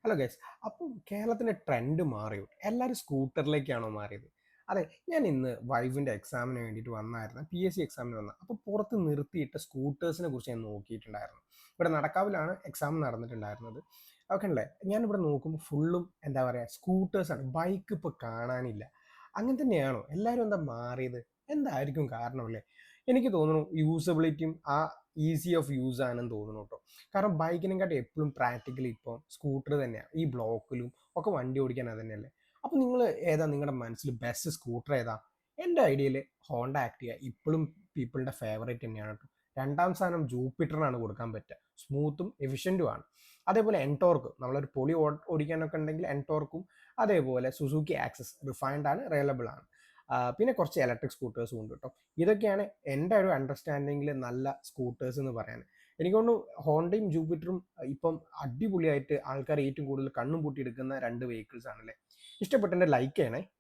Hello guys. അപ്പം കേരളത്തിന്റെ trend മാറിയോ? എല്ലാവരും സ്കൂട്ടറിലേക്കാണോ മാറിയത്? അതെ, ഞാൻ ഇന്ന് വൈവിന്റെ എക്സാമിന് വേണ്ടിയിട്ട് വന്നായിരുന്നു. PSC എക്സാമിന് വന്ന. അപ്പോൾ പുറത്ത് നിർത്തിയിട്ട സ്കൂട്ടേഴ്സിനെ കുറിച്ച് ഞാൻ നോക്കിയിട്ടുണ്ടായിരുന്നു. ഇവിടെ നടക്കാവിലാണ് എക്സാം നടന്നിട്ടുണ്ടായിരുന്നത്. ഓക്കെ അല്ലേ? ഞാനിവിടെ നോക്കുമ്പോൾ ഫുള്ളും എന്താ പറയുക സ്കൂട്ടേഴ്സാണ്. ബൈക്ക് ഇപ്പോൾ കാണാനില്ല. അങ്ങനെ തന്നെയാണോ? എല്ലാവരും എന്താ മാറിയത്? എന്തായിരിക്കും കാരണമല്ലേ? എനിക്ക് തോന്നുന്നു യൂസബിലിറ്റിയും ഈസി ഓഫ് യൂസ് ആണെന്ന് തോന്നുന്നു കേട്ടോ. കാരണം ബൈക്കിനെക്കാട്ടി എപ്പോഴും പ്രാക്ടിക്കലി ഇപ്പോൾ സ്കൂട്ടർ തന്നെയാണ്. ഈ ബ്ലോക്കിലും ഒക്കെ വണ്ടി ഓടിക്കാൻ അത് തന്നെയല്ലേ. അപ്പോൾ നിങ്ങൾ ഏതാ നിങ്ങളുടെ മനസ്സിൽ ബെസ്റ്റ് സ്കൂട്ടർ ഏതാ? എൻ്റെ ഐഡിയയിൽ ഹോണ്ട ആക്ടിവ ഇപ്പോഴും പീപ്പിളുടെ ഫേവറേറ്റ് തന്നെയാണ് കേട്ടോ. രണ്ടാം സ്ഥാനം ജൂപ്പിറ്ററിനാണ് കൊടുക്കാൻ പറ്റുക. സ്മൂത്തും എഫിഷ്യൻറ്റും ആണ്. അതേപോലെ എൻടോർക്ക് നമ്മളൊരു പൊളി ഓടിക്കാനൊക്കെ ഉണ്ടെങ്കിൽ എൻടോർക്കും അതേപോലെ സുസുക്കി ആക്സസ് റിഫൈൻഡ് ആണ്, റിയലബിൾ ആണ്. പിന്നെ കുറച്ച് ഇലക്ട്രിക് സ്കൂട്ടേഴ്സും ഉണ്ട് കേട്ടോ. ഇതൊക്കെയാണ് എൻ്റെ ഒരു അണ്ടർസ്റ്റാൻഡിങ്ങിൽ നല്ല സ്കൂട്ടേഴ്സ് എന്ന് പറയാൻ. എനിക്ക് തോന്നുന്നു ഹോണ്ടയും ജൂപ്പിറ്ററും ഇപ്പം അടിപൊളിയായിട്ട് ആൾക്കാർ ഏറ്റവും കൂടുതൽ കണ്ണും പൂട്ടി എടുക്കുന്ന രണ്ട് വെഹിക്കിൾസ് ആണല്ലേ. ഇഷ്ടപ്പെട്ടെൻ്റെ ലൈക്ക് ചെയ്യണേ.